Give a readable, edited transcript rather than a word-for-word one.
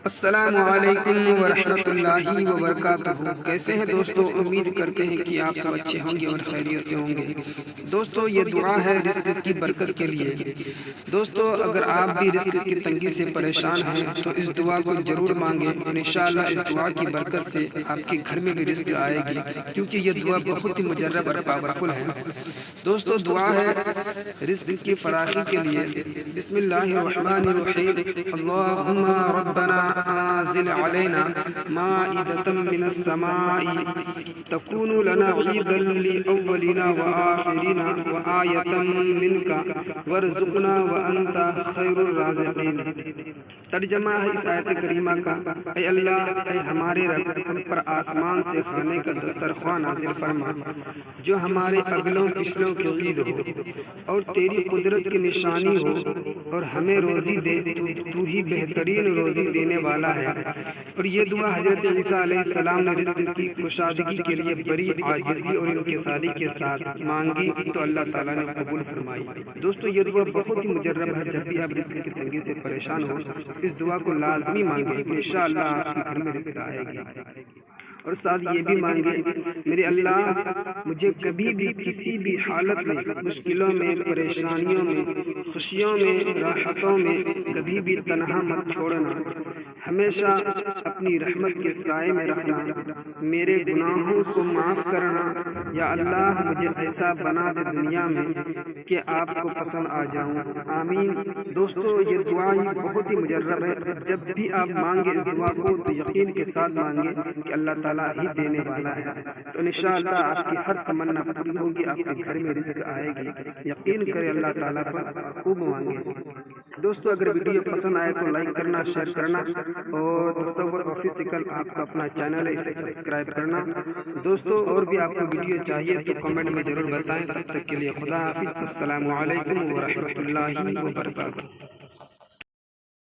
السلام علیکم ورحمۃ اللہ وبرکاتہ۔ کیسے ہیں دوستو؟ امید کرتے ہیں کہ آپ سب اچھے ہوں گے اور خیریت سے ہوں گے۔ دوستو یہ دعا ہے رزق کی برکت کے لیے۔ دوستو اگر آپ بھی رزق کی تنگی سے پریشان ہیں تو اس دعا کو ضرور مانگیں اور انشاءاللہ اس دعا کی برکت سے آپ کے گھر میں بھی رزق آئے گی، کیونکہ یہ دعا بہت ہی مجرب اور پاورفل ہے۔ دوستو دعا ہے رزق کی فراخی کے لیے۔ بسم اللہ الرحمن الرحیم۔ اللہم ربنا انزل علينا مائدة من السماء تكون لنا عيدا لأولنا وآخرنا وآية منك وارزقنا وأنت خير الرازقين۔ ترجمہ ہے اس آیت کریمہ کا، اے اللہ، اے ہمارے رب، ہم پر آسمان سے کھانے کا دسترخوان نازل فرما جو ہمارے اگلوں پچھلوں کی عید ہو اور تیری قدرت کی نشانی ہو، اور ہمیں روزی دے، تو ہی بہترین روزی دینے والا ہے۔ اور یہ دعا حضرت عیسیٰ علیہ السلام نے رزق کی کشادگی کے لیے بڑی عاجزی اور انکساری کے ساتھ مانگی تو اللہ تعالیٰ نے قبول فرمائی۔ دوستو یہ دعا بہت ہی مجرب ہے۔ جب بھی آپ رزق کی تنگی سے پریشان ہو اس دعا کو لازمی مانگیں، انشاءاللہ آپ کے گھر میں رزق آئے گی۔ اور ساتھ یہ بھی مانگے، میرے اللہ مجھے کبھی بھی کسی بھی حالت میں، مشکلوں میں، پریشانیوں میں، خوشیوں میں، راحتوں میں کبھی بھی تنہا مت چھوڑنا، ہمیشہ اپنی رحمت کے سائے میں رکھنا، میرے گناہوں کو معاف کرنا۔ یا اللہ مجھے ایسا بنا دے دنیا میں کہ آپ کو پسند آ جاؤں، آمین۔ دوستو یہ دعا بہت ہی مجرب ہے۔ جب بھی آپ مانگے اس دعا کو تو یقین کے ساتھ مانگے کہ اللہ تعالیٰ ہی دینے والا ہے، تو انشاءاللہ آپ کی ہر تمنا پوری ہوگی، آپ کے گھر میں رزق آئے گی۔ یقین کرے اللہ تعالیٰ پر، خوب مانگے۔ دوستو اگر ویڈیو پسند آئے تو لائک کرنا، شیئر کرنا، اور تصور آفیسیکل آپ کا اپنا چینل ہے، اسے سبسکرائب کرنا۔ دوستو اور بھی آپ کو ویڈیو چاہیے تو کمنٹ میں ضرور بتائیں۔ تب تک کے لیے خدا حافظ۔ السلام علیکم ورحمۃ اللہ وبرکاتہ۔